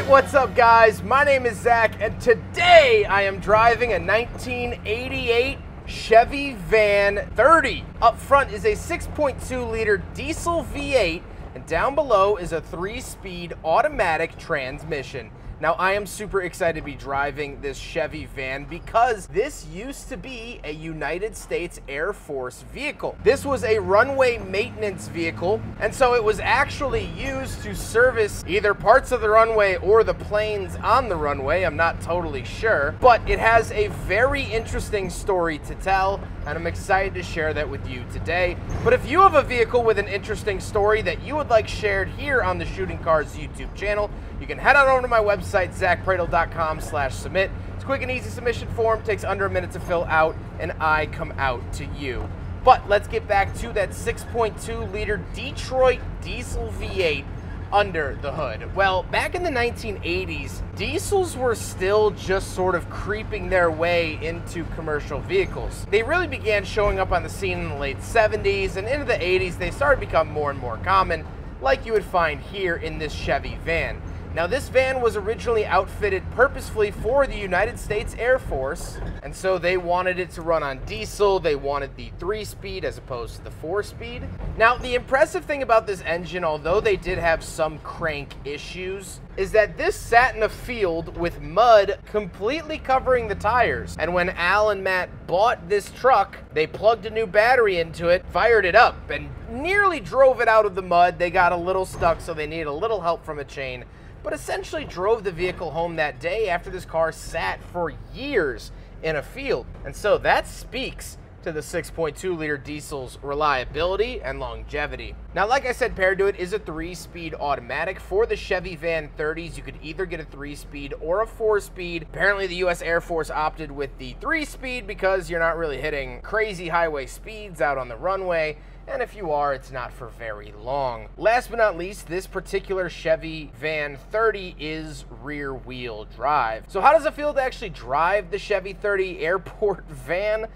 What's up, guys? My name is Zach, and today I am driving a 1988 Chevy Van 30. Up front is a 6.2 liter diesel V8, and down below is a 3-speed automatic transmission. Now, I am super excited to be driving this Chevy van because this used to be a United States Air Force vehicle. This was a runway maintenance vehicle, and so it was actually used to service either parts of the runway or the planes on the runway. I'm not totally sure, but it has a very interesting story to tell, and I'm excited to share that with you today. But if you have a vehicle with an interesting story that you would like shared here on the Shooting Cars YouTube channel, you can head on over to my website, zackpradel.com/submit. It's a quick and easy submission form, takes under a minute to fill out, and I come out to you. But let's get back to that 6.2 liter Detroit diesel V8 under the hood. Well, back in the 1980s, diesels were still just sort of creeping their way into commercial vehicles. They really began showing up on the scene in the late 70s, and into the 80s, they started to become more and more common, like you would find here in this Chevy van. Now, this van was originally outfitted purposefully for the United States Air Force, and so they wanted it to run on diesel. They wanted the 3-speed as opposed to the 4-speed. Now, the impressive thing about this engine, although they did have some crank issues, is that this sat in a field with mud completely covering the tires. And when Al and Matt bought this truck, they plugged a new battery into it, fired it up, and nearly drove it out of the mud. They got a little stuck, so they needed a little help from a chain, but essentially drove the vehicle home that day after this car sat for years in a field. And so that speaks to the 6.2 liter diesel's reliability and longevity. Now, like I said, paired to it is a 3-speed automatic. For the Chevy Van 30s, you could either get a 3-speed or a 4-speed. Apparently, the U.S. Air Force opted with the 3-speed because you're not really hitting crazy highway speeds out on the runway, and if you are, it's not for very long. Last but not least, this particular Chevy Van 30 is rear-wheel drive. So how does it feel to actually drive the Chevy 30 airport van?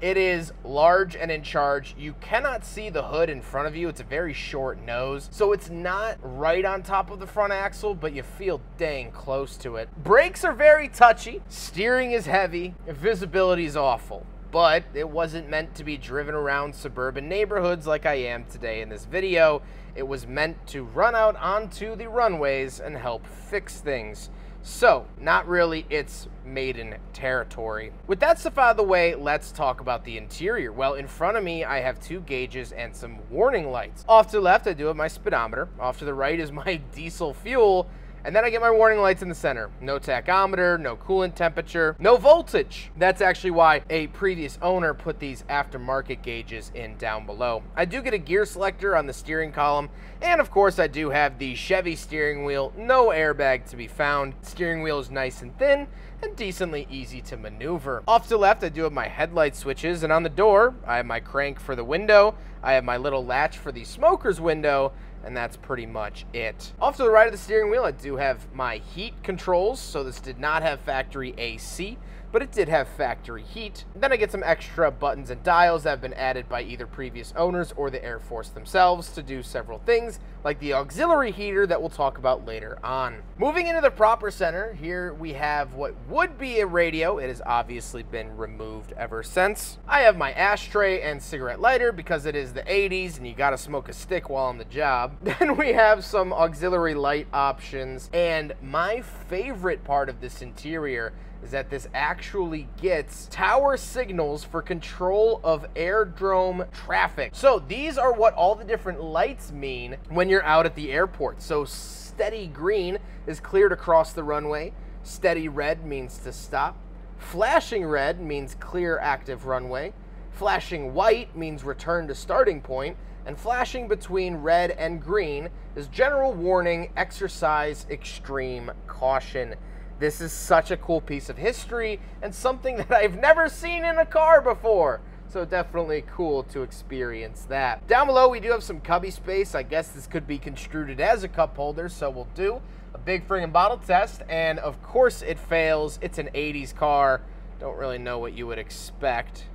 It is large and in charge. You cannot see the hood in front of you. It's a very short nose, so it's not right on top of the front axle, but you feel dang close to it. Brakes are very touchy. Steering is heavy. Visibility is awful. But it wasn't meant to be driven around suburban neighborhoods like I am today in this video. It was meant to run out onto the runways and help fix things. So, not really its maiden territory. With that stuff out of the way, let's talk about the interior. Well, in front of me, I have 2 gauges and some warning lights. Off to the left, I do have my speedometer. Off to the right is my diesel fuel. And then I get my warning lights in the center. No tachometer, no coolant temperature, no voltage. That's actually why a previous owner put these aftermarket gauges in down below. I do get a gear selector on the steering column, and of course I do have the Chevy steering wheel. No airbag to be found. Steering wheel is nice and thin and decently easy to maneuver. Off to the left, I do have my headlight switches, and on the door, I have my crank for the window. I have my little latch for the smoker's window, and that's pretty much it. Off to the right of the steering wheel, I do have my heat controls. So this did not have factory AC, but it did have factory heat. Then I get some extra buttons and dials that have been added by either previous owners or the Air Force themselves to do several things, like the auxiliary heater that we'll talk about later on. Moving into the proper center, here we have what would be a radio. It has obviously been removed ever since. I have my ashtray and cigarette lighter because it is the 80s and you gotta smoke a stick while on the job. Then we have some auxiliary light options, and my favorite part of this interior is that this actually gets tower signals for control of airdrome traffic. So these are what all the different lights mean when you're out at the airport. So steady green is clear to cross the runway. Steady red means to stop. Flashing red means clear active runway. Flashing white means return to starting point. And flashing between red and green is general warning, exercise extreme caution. This is such a cool piece of history and something that I've never seen in a car before. So definitely cool to experience that. Down below, we do have some cubby space. I guess this could be construed as a cup holder, so we'll do a big friggin' bottle test. And of course it fails. It's an 80s car. Don't really know what you would expect.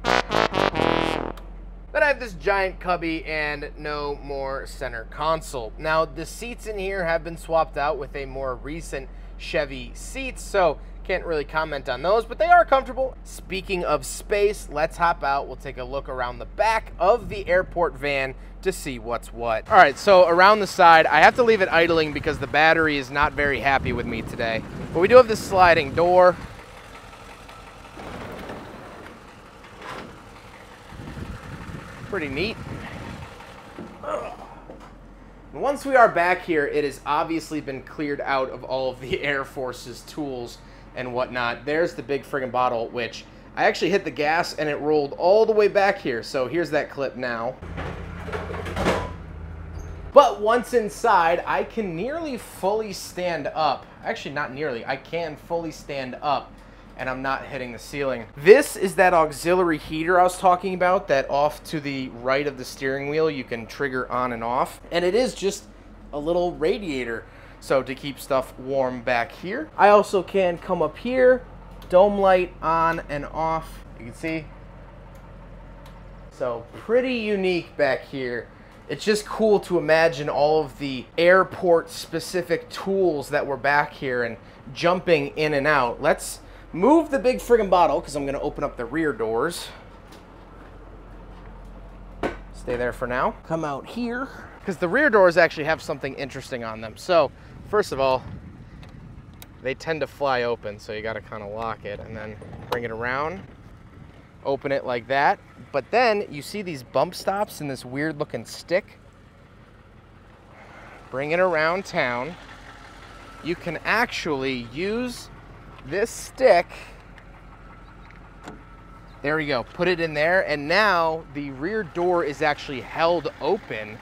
Then I have this giant cubby and no more center console. Now, the seats in here have been swapped out with a more recent Chevy seats, so can't really comment on those, but they are comfortable. Speaking of space, let's hop out. We'll take a look around the back of the airport van to see what's what. All right, so around the side, I have to leave it idling because the battery is not very happy with me today. But we do have this sliding door. Pretty neat. Once we are back here, it has obviously been cleared out of all of the Air Force's tools and whatnot. There's the big friggin' bottle, which I actually hit the gas and it rolled all the way back here. So here's that clip now. But once inside, I can nearly fully stand up. Actually, not nearly. I can fully stand up and I'm not hitting the ceiling. This is that auxiliary heater I was talking about, that off to the right of the steering wheel you can trigger on and off. And it is just a little radiator, so to keep stuff warm back here. I also can come up here, dome light on and off, you can see. So pretty unique back here. It's just cool to imagine all of the airport specific tools that were back here and jumping in and out. Let's move the big friggin' bottle because I'm gonna open up the rear doors. Stay there for now. Come out here, because the rear doors actually have something interesting on them. So first of all, they tend to fly open, so you gotta kind of lock it and then bring it around, open it like that. But then you see these bump stops and this weird looking stick. Bring it around town. You can actually use this stick, there we go, put it in there, and now the rear door is actually held open.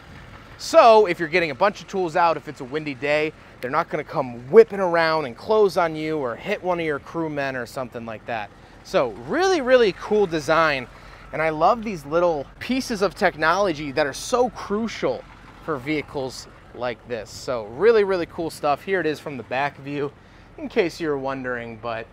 So if you're getting a bunch of tools out, if it's a windy day, they're not gonna come whipping around and close on you or hit one of your crewmen or something like that. So really, really cool design. And I love these little pieces of technology that are so crucial for vehicles like this. So really, really cool stuff. Here it is from the back view, in case you're wondering, but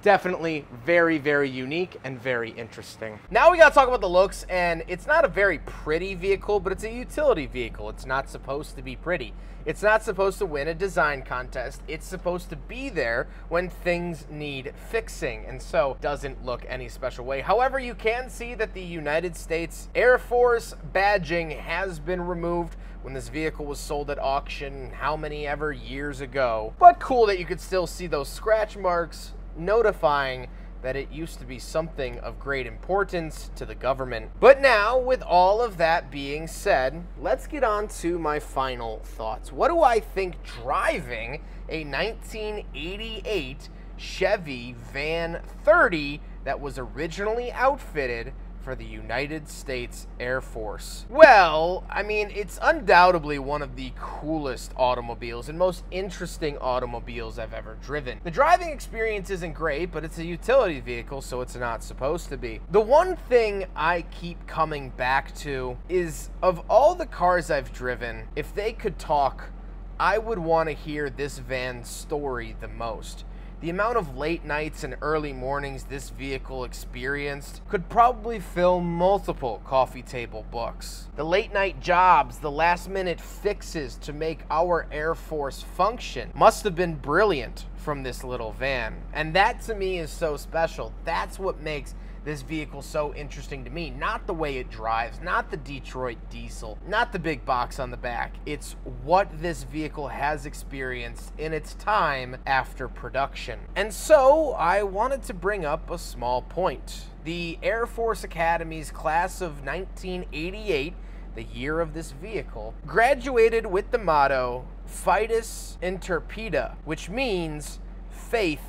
definitely very, very unique and very interesting. Now we gotta talk about the looks, and it's not a very pretty vehicle, but it's a utility vehicle. It's not supposed to be pretty. It's not supposed to win a design contest. It's supposed to be there when things need fixing, and so it doesn't look any special way. However, you can see that the United States Air Force badging has been removed when this vehicle was sold at auction how many ever years ago. But cool that you could still see those scratch marks notifying that it used to be something of great importance to the government. But now, with all of that being said, let's get on to my final thoughts. What do I think driving a 1988 Chevy Van 30 that was originally outfitted for the United States Air Force? Well, I mean, it's undoubtedly one of the coolest automobiles and most interesting automobiles I've ever driven. The driving experience isn't great, but it's a utility vehicle, so it's not supposed to be. The one thing I keep coming back to is, of all the cars I've driven, if they could talk, I would want to hear this van's story the most. The amount of late nights and early mornings this vehicle experienced could probably fill multiple coffee table books. The late night jobs, the last minute fixes to make our Air Force function must have been brilliant from this little van. And that to me is so special. That's what makes this vehicle so interesting to me. Not the way it drives, not the Detroit diesel, not the big box on the back. It's what this vehicle has experienced in its time after production. And so I wanted to bring up a small point. The Air Force Academy's class of 1988, the year of this vehicle, graduated with the motto, Fides Interpida, which means faith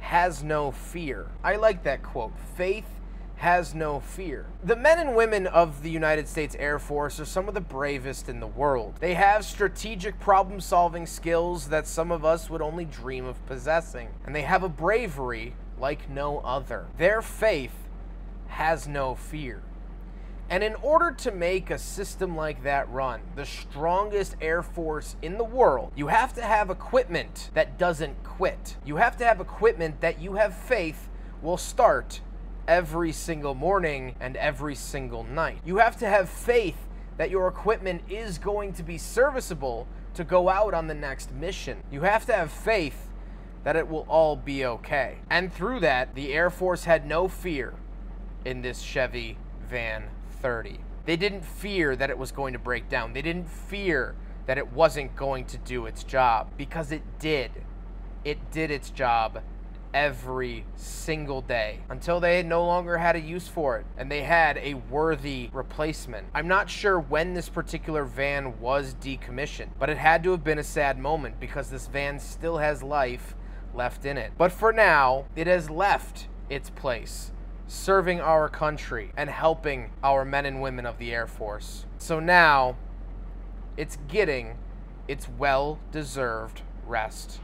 has no fear. I like that quote. Faith has no fear. The men and women of the United States Air Force are some of the bravest in the world. They have strategic problem-solving skills that some of us would only dream of possessing. And they have a bravery like no other. Their faith has no fear. And in order to make a system like that run, the strongest Air Force in the world, you have to have equipment that doesn't quit. You have to have equipment that you have faith will start every single morning and every single night. You have to have faith that your equipment is going to be serviceable to go out on the next mission. You have to have faith that it will all be okay. And through that, the Air Force had no fear in this Chevy Van 30. They didn't fear that it was going to break down. They didn't fear that it wasn't going to do its job, because it did. It did its job every single day until they no longer had a use for it and they had a worthy replacement. I'm not sure when this particular van was decommissioned, but it had to have been a sad moment because this van still has life left in it. But for now, it has left its place, serving our country and helping our men and women of the Air Force. So now, it's getting its well-deserved rest.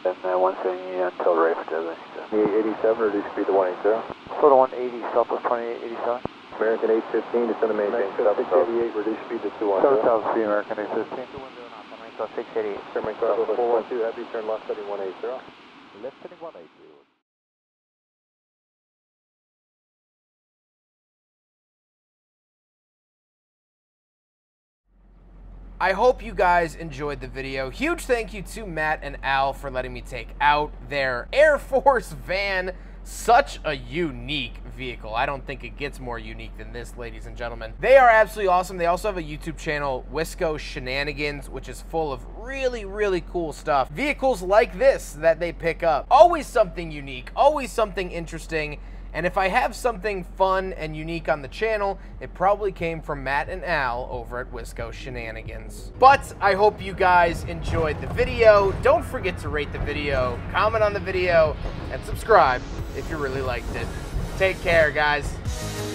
And 170 until right for Desmond. 87, reduce speed to 180. Total 180, Southwest 2887. American 815, descend to maintain. 688, reduce speed to 210. 7000 speed, American 815. 688. Sherman Cargo 412, heavy, turn left heading 180. Left heading 180. I hope you guys enjoyed the video. Huge thank you to Matt and Al for letting me take out their Air Force van. Such a unique vehicle. I don't think it gets more unique than this, ladies and gentlemen. They are absolutely awesome. They also have a YouTube channel, Wisco Shenanigans, which is full of really, really cool stuff. Vehicles like this that they pick up. Always something unique, always something interesting. And if I have something fun and unique on the channel, it probably came from Matt and Al over at Wisco Shenanigans. But I hope you guys enjoyed the video. Don't forget to rate the video, comment on the video, and subscribe if you really liked it. Take care, guys.